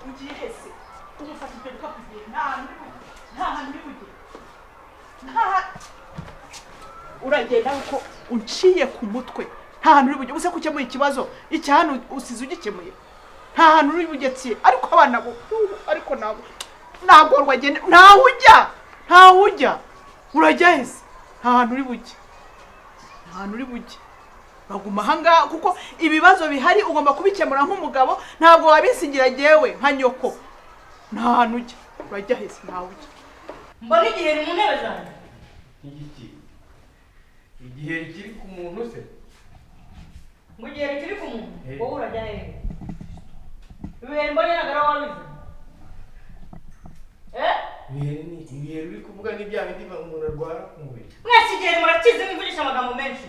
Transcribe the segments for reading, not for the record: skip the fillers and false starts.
ugiye hese ugufata ibyo bikakugiye nta hantu uri uragenda uko unciye ku mutwe nta hantu uri bujye ubuse kukemuye ikibazo iki hano usize ugikemuye nta hantu uri bugetsiye ariko abana bo ariko nabo ntabwo rwagenda ntaho ujya urajya hese nta hantu uri bujye baguma ahangaha kuko ibibazo bihari ugomba kubikemura nk'umugabo ntabwo wabisingira jyewe nka nyoko nta hantu ujya urajya hese ntaho ujya mbona igihe ni mu ntebe zanjye igihe kiri ku muntu se ngo igihe kiri ku muntu wowe urajya hehe ibihe mbonye nagara wabize ibihe uri kuvuga n'ibya bindi umuntu arwara ku mubiri mwese igihe murakize mwivugisha amagambo menshi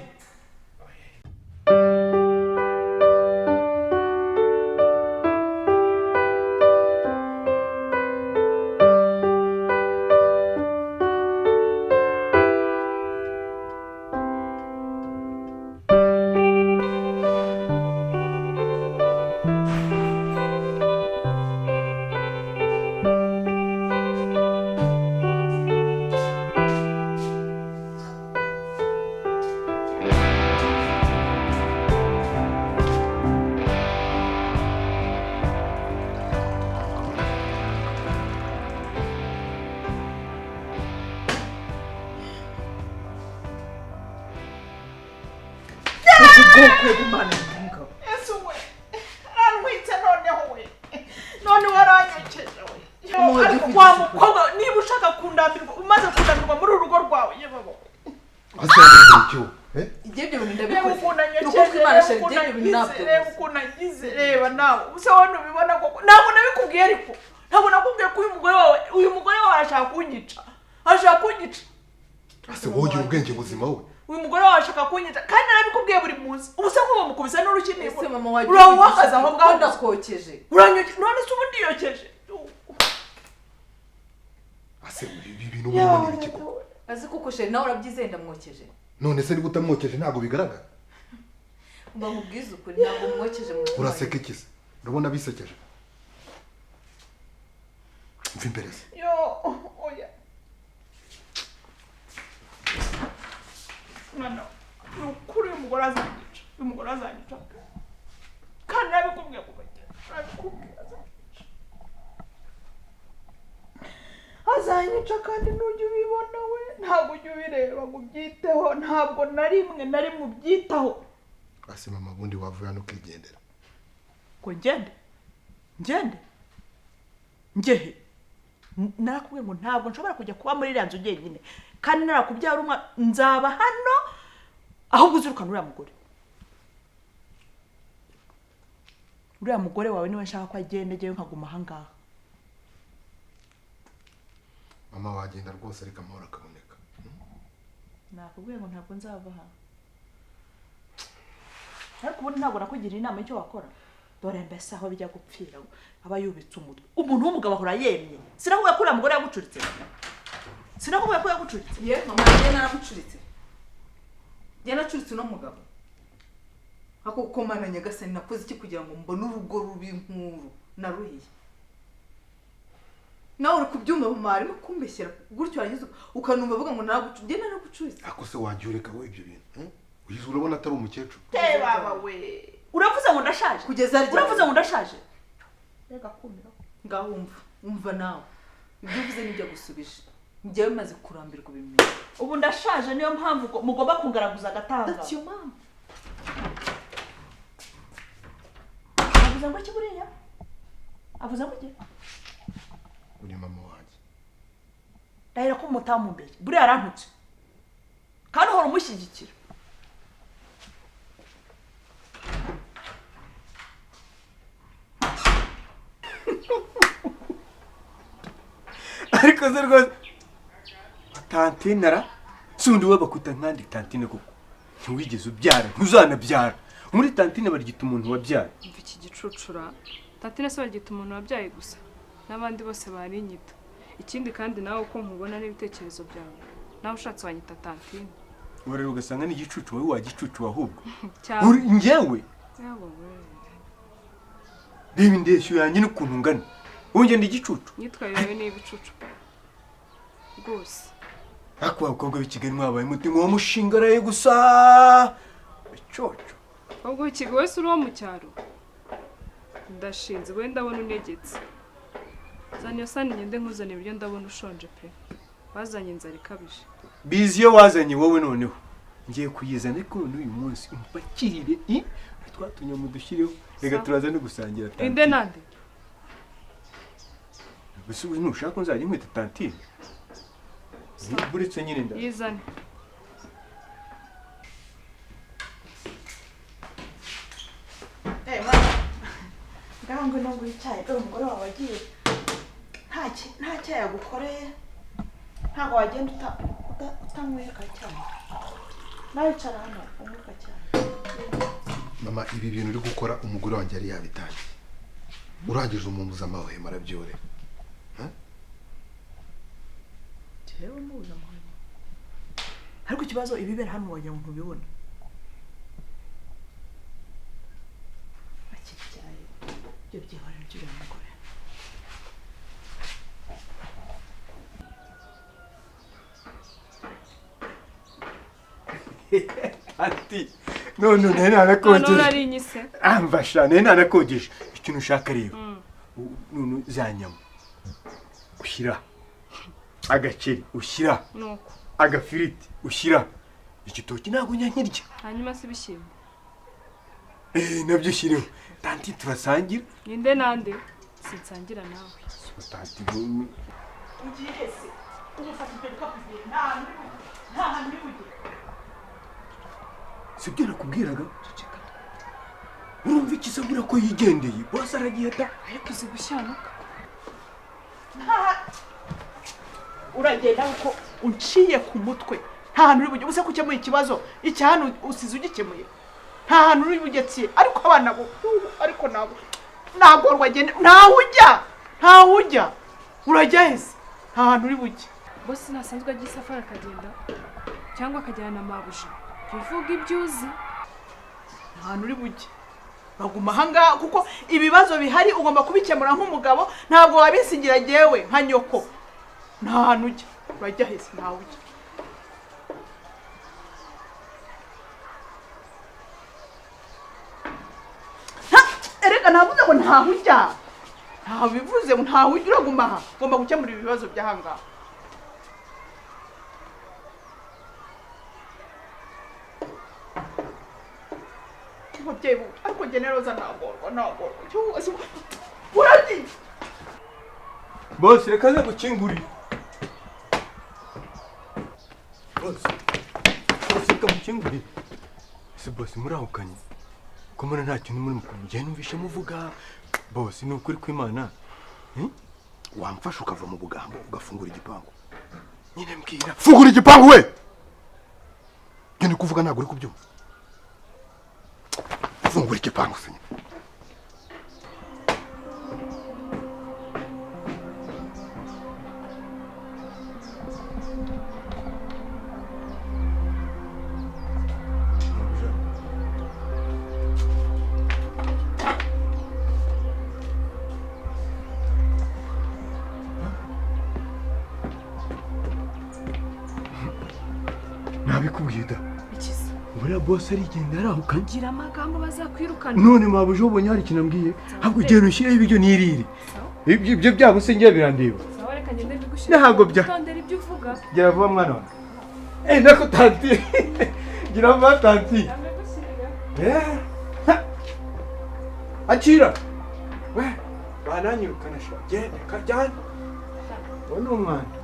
niba ushaka kundambirwa umaze kundambirwa muri urugo rwawe yebabo reba nawe ubuse wowe ntubibona koko ntabwo nabikubwiye ariko ntabwo nakubwiye ko uyu mugore wawe arashaka kunyica ase wowe ugira ubwenge buzima wowe uyu mugore wawe ashaka kunyica kandi narabikubwiye buri munsi ubuse ko bamukubise n'urukini urawakaza aho ngaho ndakokeje uranyokeje none se ubundi yokeje ase ibi bintu ubona n'ibiki koko azi kuko sheri nawe urabyizeye ndamwokeje none se niba utamwokeje ntabwo bigaragara mba nkubwiza ukuri ntabwo mwokeje mu uraseka iki se urabona bisekeje mva imbere se oya mwana ukuri uyu mugore azanyica kandi nabikubwiye kuva kera azanyica kandi ntujya ubibona we ntabwo ujya ubireba ngo ubyiteho ntabwo na rimwe ubyitaho ase mama bundi wavuye hano ukigendera ngo ngende ngehe narakubwiye ngo ntabwo nshobora kujya kuba muri iriya nzu jyenyine kandi narakubyara umwana nzaba hano ahubwo uzirukana uriya mugore wawe niwe nshaka ko agenda jyewe nkaguma ahangaha mama wagenda rwose ariko amahoro akaboneka nakubwiye ngo ntabwo nzava aha ariko ubundi ntabwo nakugiriye inama y'icyo wakora dore mbese aho bijya gupfira aba yubitse umutwe umuntu w'umugabo ahora yemye sinakubwiye ko uriya mugore yagucuritse ye mama njye naramucuritse njye nacuritse uno mugabo ako komana nyagasani nakoze iki kugira ngo mbone urugo rubi nkuru naruhiye nawe uri kubyumva mu mari no kumbeshyira gutyo warangiza ukanumva avuga ngo njye naragucuritse ako se wajya ureka we ibyo bintu uyize urabona atari umukecuru baba we uravuze ngo ndashaje kugeza uravuze ngo ndashaje rega kumira ngaho umva nawe ibyo uvuze nibyo gusubije njyewe maze kurambirwa ibimera ubu ndashaje niyo mpamvu mugomba kungaraguza agatanga that's your mom avuze ngo iki buriya avuze ngo iki uri mama wanjye ndahera ko umutamu mbere buriya yarantutse kandi uhora umushyigikira ariko ze rwose tantine ara sundi we bakuta nkandi tantine koko ntiwigeze ubyara ntuzanabyara muri tantine barigita umuntu wabyaye mva iki gicucura tantine se barigita umuntu wabyaye gusa n'abandi bose barinyita ikindi kandi nawe uko nkubona n'ibitekerezo byawe nawe ushatse wanyita tantine urareba ugasanga n'igicucu wowe wagicucu ahubwo njyewe yabo we reba indeshyo yanjye n'ukuntu ngana ungenda igicucu imyitwarire yawe ni ibicucu rwose. ariko abakobwa b'i Kigali mwabaye umutima wo mushingaraye gusa icoco. Ahubwo ikigo wese uri wo mu cyaro ndashinze wenda ndabona unegetse. Zana iyo sani ngende nkuzanira ibiryo ndabona ushonje pe. Wazanye inzara ikabije. Bizi iyo wazanye wowe noneho ngiye kuyizana ariko n'uyu munsi umpakirire twatumye mu dushyireho reka turaza no gusangira tantine. Inde nande? Gusa ubu nushaka nzajya nkwita tantine. Buretse nyine nda. Yizane. ngaho ngo nongo icyayi dore umugore wawe agiye nta cyayi yagukoreye ntabwo wagenda utanyweka cyane nawe icara hano umwuka cyane. mama ibi bintu uri gukora umugore wanjye yari yabitangiye urangije umumbuza amahwemo arabyore jewe mubuza amahwemo ariko ikibazo ibibera hano wagira ngo ntubibona. ibyo byihora by'uriya mugore. Ati none nanakogeje. None ari inyise. Amfasha nanakogeje. Ikintu ushaka rero. None zanyama. Ushyira agaceri ushyira. Nuko. Agafiriti ushyira. Igitoki ntabwo nyankirya. Hanyuma se bishyimbo. Nabyo ushyireho. Tanti turasangira. Ninde nande? Sinsangira nawe. Tanti ugiye se ugufata ibyo bikakugira nta hantu uri bujye. Sibyo nakubwiraga. Urumva ikisabura ko yigendeye. Bose aragiye ta. Ariko uzi gushyanuka. Uragenda uko unciye ku mutwe nta hantu uri bujye. Ubuse kukemuye ikibazo icyanu usize ugikemuye. Nta hantu uri bugetsiye ariko abana bo ariko ntabwo rwagenda ntaho ujya urajya hese nta hantu uri bujye. Bose nasanzwe agiye isafari akagenda cyangwa akajyana na mabuja bivuga ibyuzi. Nta hantu uri bujye baguma ahangaha kuko ibibazo bihari ugomba kubikemura nk'umugabo ntabwo wabisigira jyewe nka nyoko. Nta hantu ujya urajya hese ntaho ujya. Erega navuze ngo ntaho ujya ntaho bivuze ngo ntaho ujya uraguma aha ugomba gukemura ibibazo by'ahangaha. Umubyeyi buwe ariko generoza nagorwa uragiye. Bose reka ze gukingurira. Bose reka gukingurira. Se bose murahukanye. Ko mbona nta kintu muri mukujya numvishe muvuga. Bose ni ukuri kw'Imana. wamfasha ukava mu bugambo ugafungura igipangu. Nyine mbwira. Fungura igipangu we. Genda kuvuga ntabwo uri kubyumva. Fungura igipangu se. Nabikubwiye da. Ikiza. Buriya boss arigenda arahukanye. Gira amagambo bazakwirukana. None mabuje ubonye hari ikintu ambwiye. Ahubwo ugenda ushyiraho ibiryo nirire. Ibyo byabo se ngiye birandeba. Sawa reka ngende bigushyira. Ntabwo bya. Tondera ibyo uvuga. Gira vuba mwana wanjye. Nako tanti. Gira vuba tanti. Akira. We, bananyirukana sha. Genda kajyana. Wowe umwana.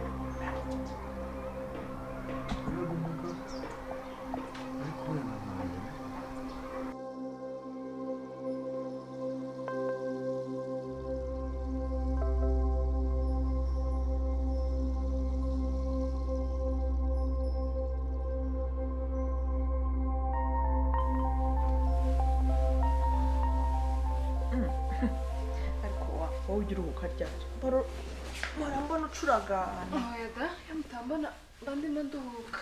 wowe ugira uruhuka ryari mbona ucuragana. Oyaga yamutambana bandimo nduhuka.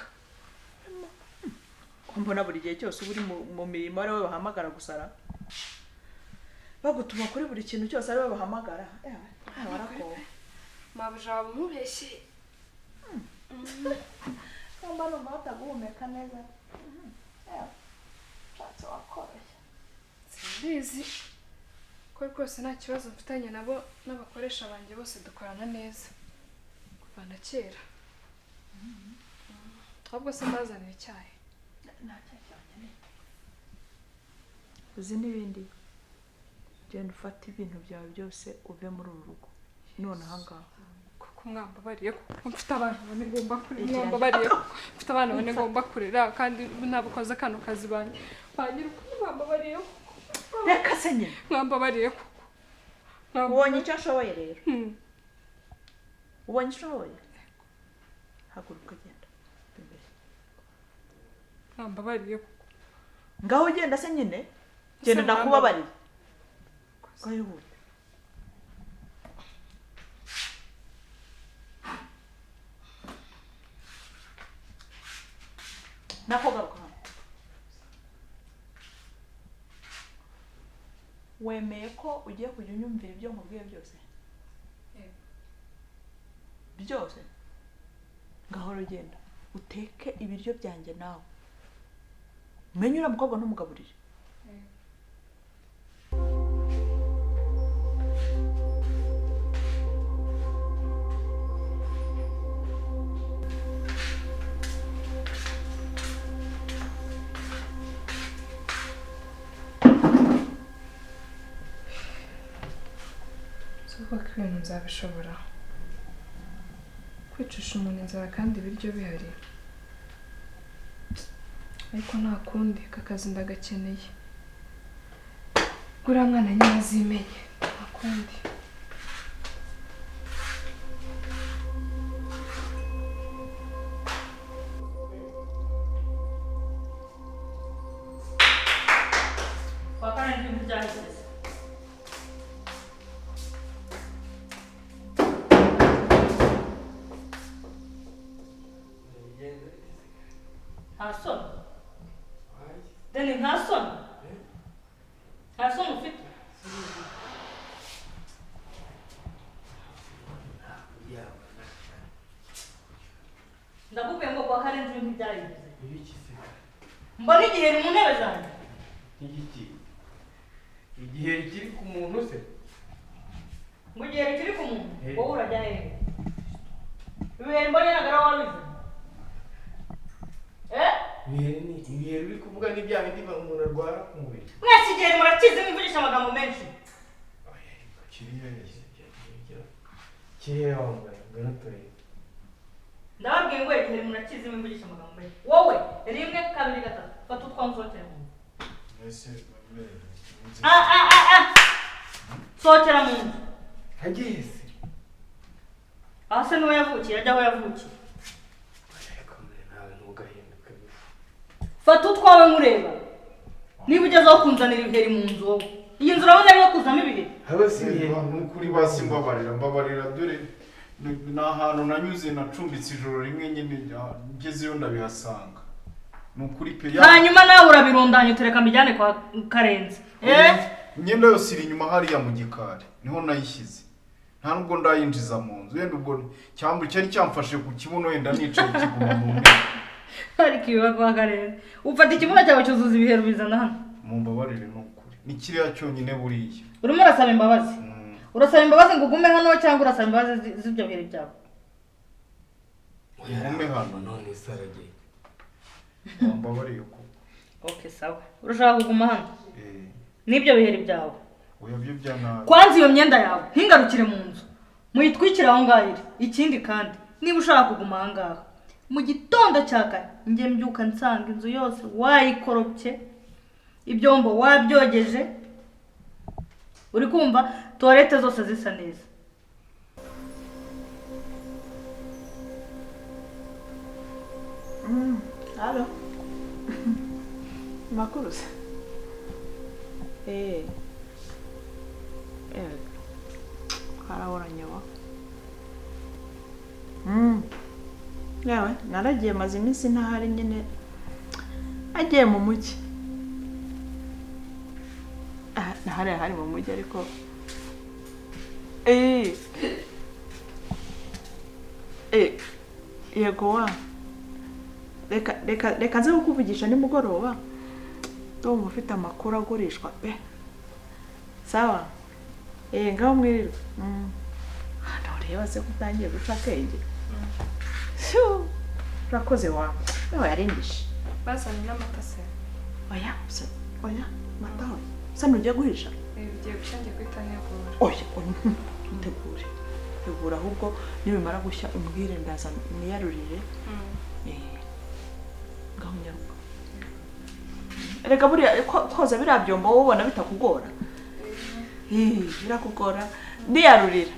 Mbona buri gihe cyose uba uri mu mirimo ari we bahamagara gusara bagutuma kuri buri kintu cyose ari we bahamagara. mabuja waba umubeshye. Numva numva bataguhumeka neza. Mushatse wakoroshya. Simbizi ko rwose nta kibazo mfitanye nabo n'abakoresha banjye bose dukorana neza kuva na kera. Ahubwo se mbazanira icyayi. Nta cyayi cyane. Uzi n'ibindi genda ufata ibintu byawe byose uve muri uru rugo none ahangaha. Kuko mwambabariye ko mfite abana bane ngomba kurera. Mwambabariye ko mfite abana bane ngomba kurera kandi nabukoze kano kazi banjye bagira uko mwambabariye. Reka se nyine Mwambabariye ko ubonye icyo ashoboye rero. Ubonye icyo ashoboye haguruka genda imbere. Mwambabariye ko Ngaho ugenda se nyine genda ndakubabariye. Kayihute. Nako garuka hano. Wemeye ko ugiye kujya unyumvira ibyo nkubwiye byose? Byose? Ngaho rugenda uteke ibiryo byanjye nawe. Menye uriya mukobwa ntumugaburire. Kuko ibintu nzabishobora kwicisha umuntu inzara kandi ibiryo bihari, ariko nta kundi aka kazi ndagakeneye. Uriya mwana nyine azimenye nta kundi. Hason. Deni Hason. Hason ufite. Ndakubwiye ngo kwa Karenzi ntibyayigeze. Mbona igihe mu ntebe zanjye. Igiki? Igihe kiri ku muntu se? Ngo igihe kiri ku muntu. Wowe urajya hehe? Ibihe mbonye nagara wabize. Ibihe uri kuvuga ni bya bindi umuntu arwara ku mubiri. Mwese igihe murakize mvugisha amagambo menshi. Kiriya wambaye nganatoreye. Ndababwiye ngo igihe murakize mvugisha amagambo menshi. Wowe rimwe kabiri gatatu fata utwanzotera mu nzu. Ese Sohokera mu nzu. hagiye se. Aho se niwe yavukiye ajya aho yavukiye. Fata utwawe nkureba. Niba ugezeho kunzanira ibiheri mu nzu wowe. Iyi nzu urabona ariyo kuzamo ibiheri. Habasiye n'ukuri basi mbabarira dore na ahantu nanyuze nacumbitse ijoro rimwe nyine ngezeyo ndabihasanga. N'ukuri pe ya. Hanyuma nawe urabirundanya utereka mbijyane kwa Karenzi. Imyenda yose iri inyuma hariya mu gikari niho nayishyize. Nta nubwo ndayinjiza mu nzu. Wenda ubwo cyambu cyari cyamfashe ku kibuno wenda nicaye kiguma mu ntebe. Ariko iba kwa Karenzi. Ufata ikibuno cyawe cyuzuza ibiheri bizana hano. Mumbabarire n'ukuri. Ni kiriya cyonyine buriya. Urimo urasaba imbabazi. Urasaba imbabazi ngo ugume hano cyangwa urasaba imbabazi z'ibyo biheri byawe? Ugume hano none sarage. Mumbabarire ko. Okay, sawa. Urashaka kuguma hano? Nibyo biheri byawe. Oya byo byanabi. Kwanza iyo myenda yawe ntingarukire mu nzu. Muyitwikira aho ngahiri. Ikindi kandi niba ushaka kuguma aha ngaha mu gitondo cyakare njye mbyuka nsanga inzu yose wayikorobye, ibyombo wabyogeje, uri kumva toilette zose zisa neza. Halo. Makuru se. Harahoranye wa. Yawe naragiye maze iminsi ntahari nyine agiye mu mujyi. Nahari mu mujyi ariko yego wa reka nze kukuvugisha nimugoroba ndumva ufite amakuru agurishwa pe sawa ngaho mwirirwe ntureba se ko utangiye guca akenge urakoze wawe nawe yarindishe bazanye n'amata se oya mataho se ntugiye guhisha bigiye gushya ngiye guhita negura tegura ahubwo nibimara gushya umbwire ndaza niyarurire ngaho nyaruka reka buriya koza biriya byombo wowe ubona bitakugora birakugora ndiyarurira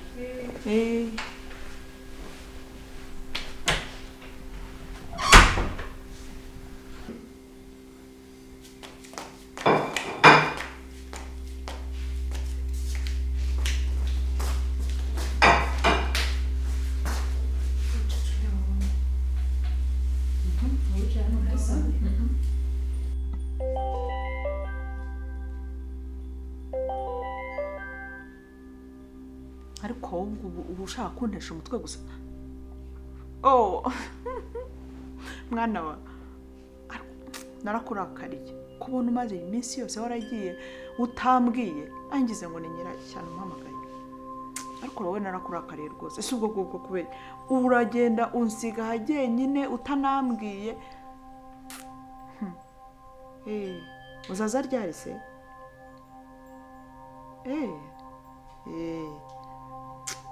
ariko wowe ubu ushaka kuntesha umutwe gusa mwana wa narakurakariye kubona umaze iminsi yose waragiye utambwiye angize ngo ni nyirashyano umpamagaye ariko wowe narakurakariye rwose si ubwo bwoko kubera uragenda unsiga ahagenyine utanambwiye uzaza ryari se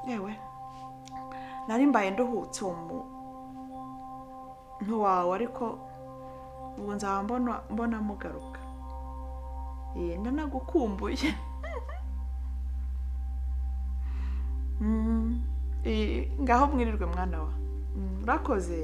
yewe nari mbaye nduhutse umuntu wawe ariko ubu nzaba mbona mugaruka ndanagukumbuye ngaho mwirirwe mwana wa urakoze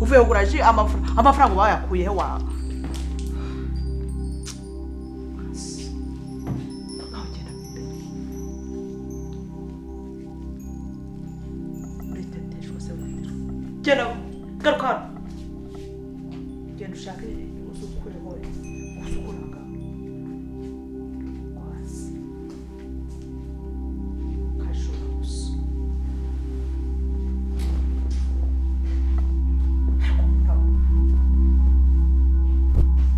uvuye kugura ji amafaranga bayakuyeho wawe genda garuka hano genda ushake usukureho usukuraga kwasi kajura gusa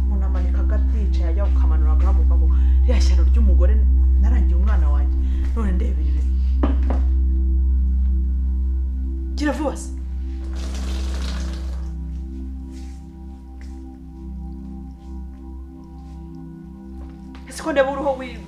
munamanika agatice yajya ukamanura agahamuka ngo rya shyano ry'umugore narangiye umwana wanjye none ndebere gira vuba se ese ko ndeba uruho wiwe